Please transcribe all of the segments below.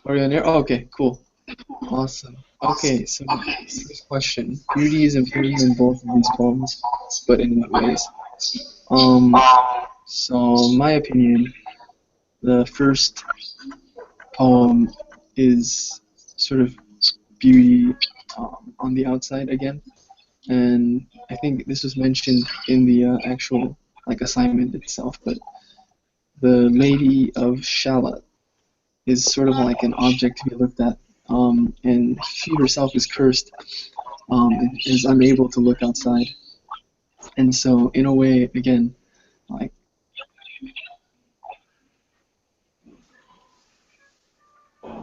Are you on there? Oh, okay, cool. Awesome. Okay, so first question. Beauty is important in both of these poems, but in what ways? Um, so my opinion, the first poem is sort of beauty on the outside again, and I think this was mentioned in the actual like assignment itself, but the Lady of Shalott is sort of like an object to be looked at, and she herself is cursed and is unable to look outside. And so, in a way, again, like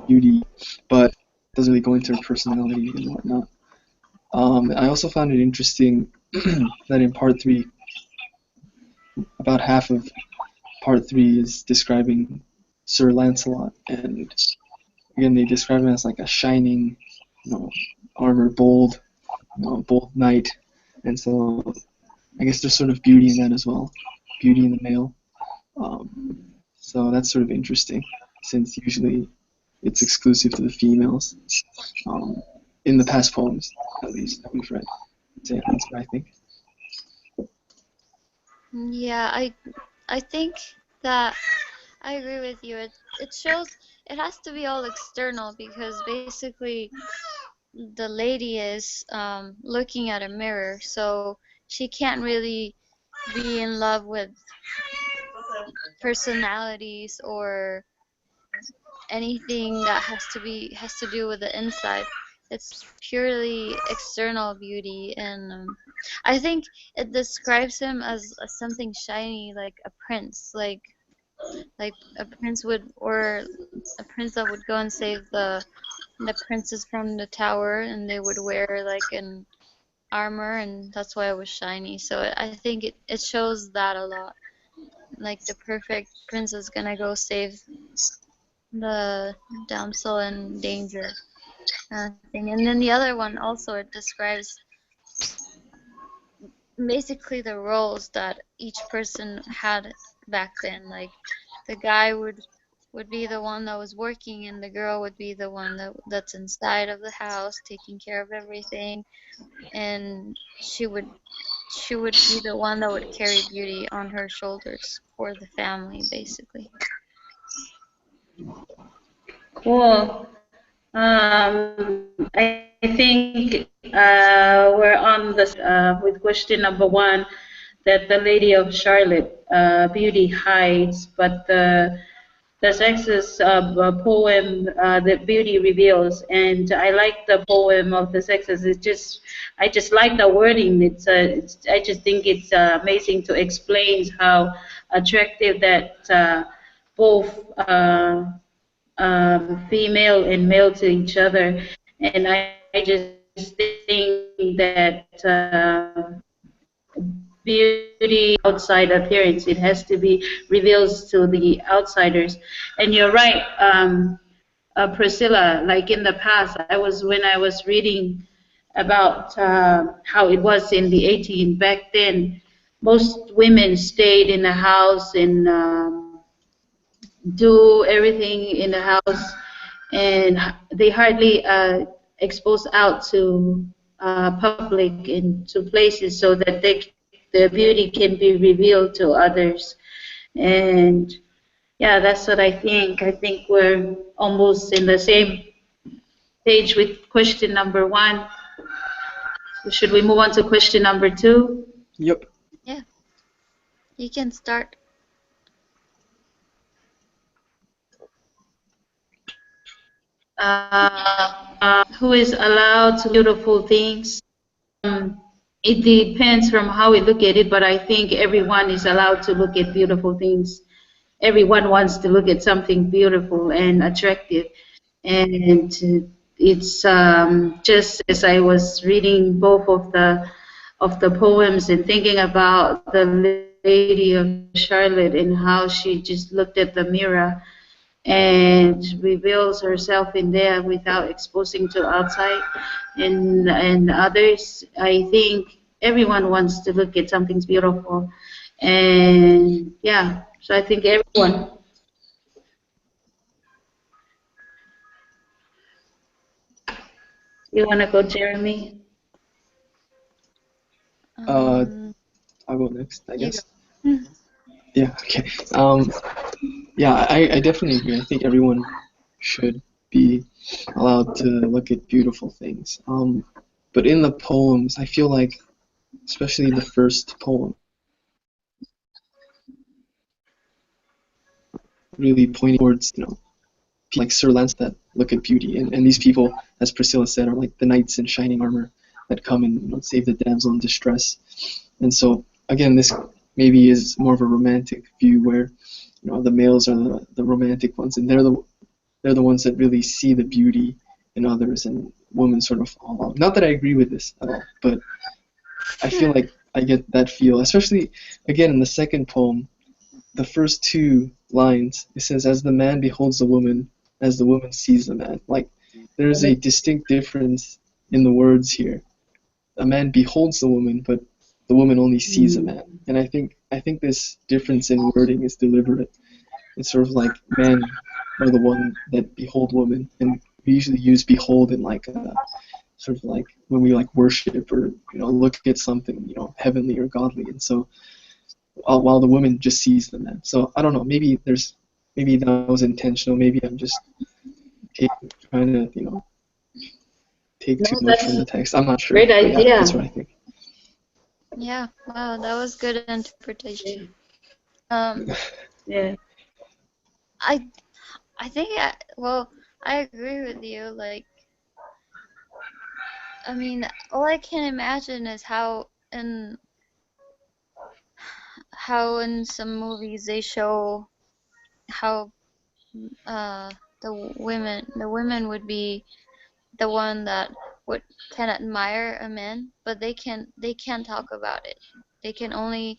beauty, but doesn't really go into her personality and whatnot. I also found it interesting that in part three, about half of part three is describing Sir Lancelot, and again, they describe him as like a shining, you know, armor, bold, bold knight, and so I guess there's sort of beauty in that as well, beauty in the male. Um, so that's sort of interesting, since usually it's exclusive to the females, um, in the past poems, at least, that we've read. So yeah, that's what I think. Yeah, I think that I agree with you. It shows it has to be all external because basically the lady is looking at a mirror, so she can't really be in love with personalities or anything that has to do with the inside. It's purely external beauty, and I think it describes him as something shiny, like a prince, like a prince would, or a prince that would go and save the princess from the tower, and they would wear like an armor, and that's why it was shiny. So I think it shows that a lot. Like the perfect princess gonna go save the damsel in danger kind of thing. And then the other one also, it describes basically the roles that each person had back then. Like the guy would be the one that was working, and the girl would be the one that's inside of the house taking care of everything, and she would be the one that would carry beauty on her shoulders for the family, basically. Cool. I think we're on the with question number one, that the Lady of Charlotte, beauty hides, but the sexes poem, that beauty reveals. And I like the poem of the sexes. I just like the wording. I just think it's amazing to explain how attractive that both. Female and male to each other. And I just think that beauty outside appearance, it has to be reveals to the outsiders. And you're right, Priscilla, like in the past, when I was reading about how it was in the 18 back then, most women stayed in the house and do everything in the house, and they hardly expose out to public and to places so that their beauty can be revealed to others. And yeah, that's what I think. I think we're almost in the same page with question number one. So should we move on to question number two? Yep. Yeah, you can start. Who is allowed to beautiful things? Um, it depends from how we look at it, but I think everyone is allowed to look at beautiful things. Everyone wants to look at something beautiful and attractive. And it's just as I was reading both of the poems and thinking about the Lady of Charlotte and how she just looked at the mirror and reveals herself in there without exposing to outside and others. I think everyone wants to look at something beautiful, and yeah, so I think everyone. You want to go, Jeremy? Um, I'll go next, I you go. guess. Yeah, okay. Yeah, I definitely agree. I think everyone should be allowed to look at beautiful things. But in the poems, I feel like, especially the first poem, really pointing towards, people like Sir Lancelot that look at beauty, and these people, as Priscilla said, are like the knights in shining armor that come and save the damsel in distress. And so again, this maybe is more of a romantic view where the males are the romantic ones, and they're the ones that really see the beauty in others, and women sort of fall out. Not that I agree with this at all, but I feel like I get that feel, especially again in the second poem, the first two lines. It says, "As the man beholds the woman, as the woman sees the man." Like there's a distinct difference in the words here. A man beholds the woman, but the woman only sees a man. And I think this difference in wording is deliberate. It's sort of like men are the one that behold woman, and we usually use behold in like a sort of like when we like worship or look at something heavenly or godly, and so while the woman just sees the man. So I don't know. Maybe that was intentional. Maybe I'm just trying to take too No, much from that's the text. I'm not sure, great but yeah, that's idea. what I think. Yeah, wow, that was good interpretation. Yeah. Um, Yeah. I I think well, I agree with you. Like, I mean, all I can imagine is how in some movies they show how uh the women would be the one that would can admire a man, but they can't talk about it. They can only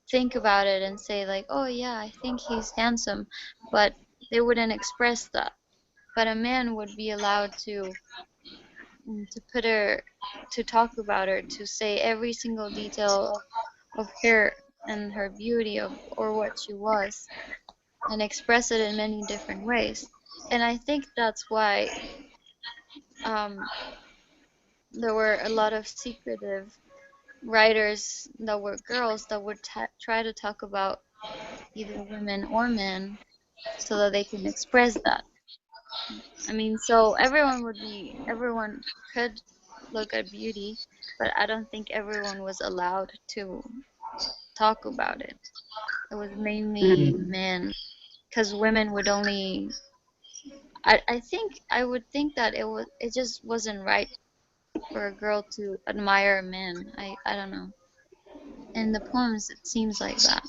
think about it and say like, oh yeah, I think he's handsome, but they wouldn't express that. But a man would be allowed to put her to talk about her, to say every single detail of her and her beauty or what she was, and express it in many different ways. And I think that's why um, there were a lot of secretive writers that were girls that would try to talk about either women or men so that they can express that. I mean, so everyone could look at beauty, but I don't think everyone was allowed to talk about it. It was mainly Mm. men, because women would only. I would think that it just wasn't right for a girl to admire a man. I don't know. In the poems, it seems like that.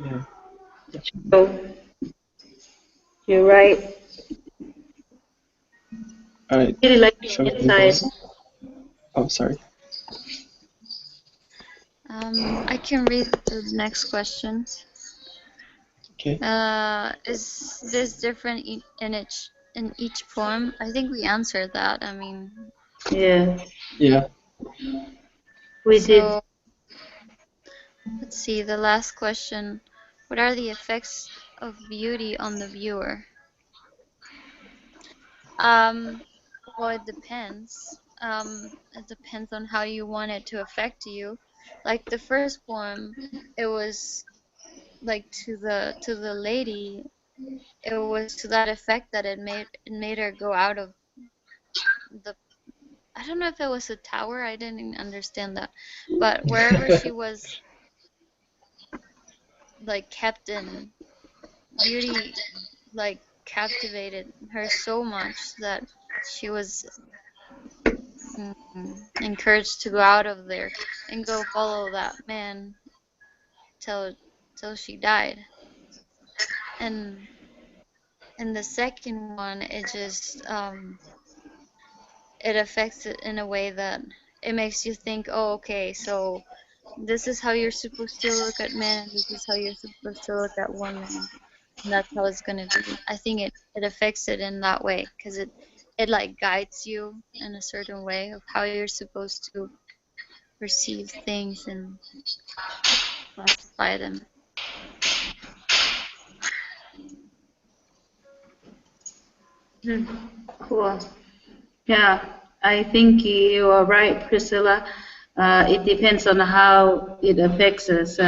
Yeah. So you're right. All right. Really like Shall your we move on? insight. Oh, sorry. I can read the next question. Okay. Is this different in each poem? I think we answered that. I mean, Yeah, Yeah. we did. so let's see. The last question. What are the effects of beauty on the viewer? Um, well, it depends. It depends on how you want it to affect you. Like the first poem, it was like to the lady. It was to that effect that it made her go out of the. I don't know if it was a tower. I didn't understand that, but wherever she was like kept in, beauty like captivated her so much that she was encouraged to go out of there and go follow that man till till she died. And in the second one, it affects it in a way that it makes you think, oh, okay, so this is how you're supposed to look at men, and this is how you're supposed to look at women, and that's how it's gonna be. I think it affects it in that way because it like guides you in a certain way of how you're supposed to perceive things and classify them. Hmm. Cool. Yeah, I think you are right, Priscilla. It depends on how it affects us.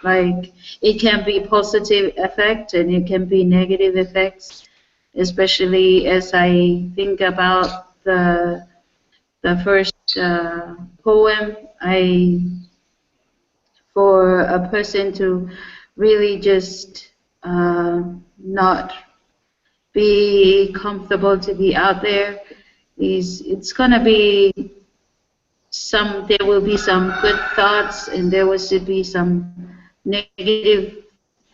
Like it can be positive effect and it can be negative effects, especially as I think about the first poem. I For a person to really just not be comfortable to be out there is it's gonna be there will be some good thoughts and there will should be some negative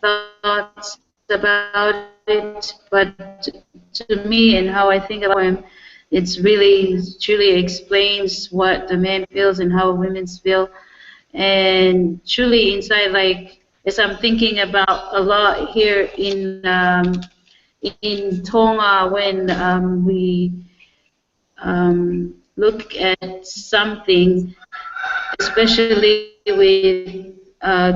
thoughts about it, but to me and how I think about him, it's really truly explains what the man feels and how women feel. And truly inside, like as I'm thinking about a lot here in Tonga when we look at something, especially with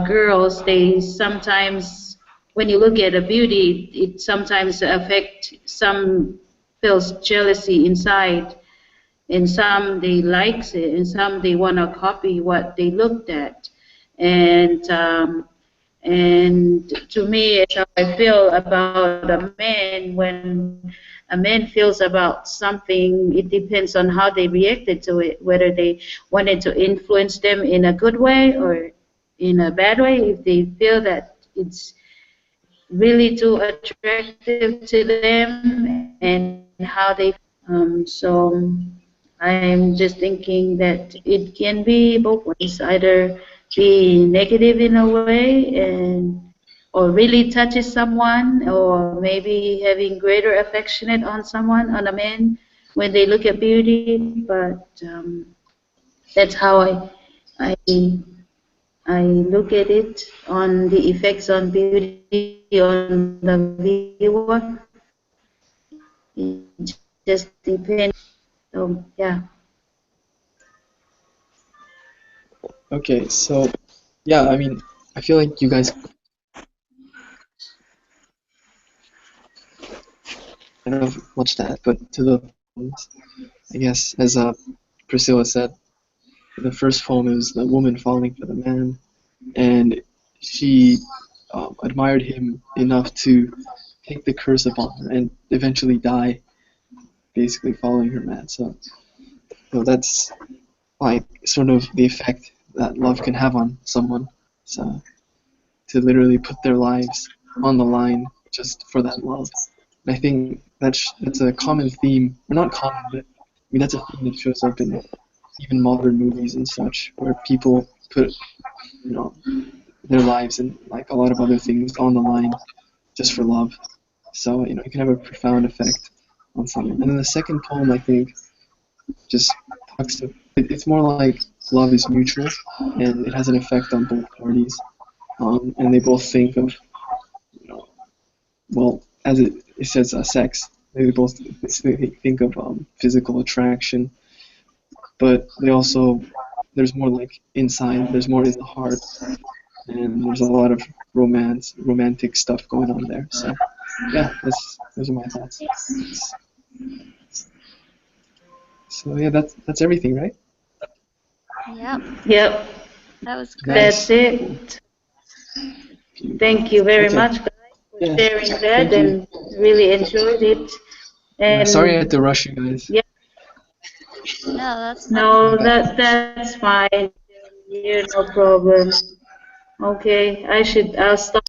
girls, they sometimes, when you look at a beauty, it sometimes affect some feels jealousy inside, and some they likes it, and some they want to copy what they looked at, and to me, it's how I feel about a man. When a man feels about something, it depends on how they reacted to it, whether they wanted to influence them in a good way or in a bad way. If they feel that it's really too attractive to them and how they so I'm just thinking that it can be both ways, either be negative in a way and or really touches someone, or maybe having greater affectionate on someone, on a man, when they look at beauty. But that's how I I look at it on the effects on beauty on the viewer. It just depends. So yeah. Okay, so yeah, I mean, I feel like you guys kind of much that, but to the poems, I guess, as Priscilla said, the first poem is the woman falling for the man, and she admired him enough to take the curse upon her and eventually die, basically following her man. So, that's like sort of the effect that love can have on someone. So, to literally put their lives on the line just for that love. And I think that's a common theme, or not common, but I mean that's a theme that shows up in even modern movies and such, where people put know their lives and like a lot of other things on the line just for love. So it can have a profound effect on someone. And then the second poem, I think, just talks to it's more like love is mutual and it has an effect on both parties. And they both think of well, as it says, sex. They both think of physical attraction, but they also there's more like inside. There's more in the heart, and there's a lot of romantic stuff going on there. So yeah, those are my thoughts. So yeah, that's everything, right? Yep, Yep. that was great. That's Nice. it. Thank you very Okay. much, guys, for Yeah. sharing that, Thank you. and really enjoyed it. Yeah, sorry I And had to rush you guys. yeah, No, that's no, My bad. that's fine. Yeah, no problem. Okay, I'll stop.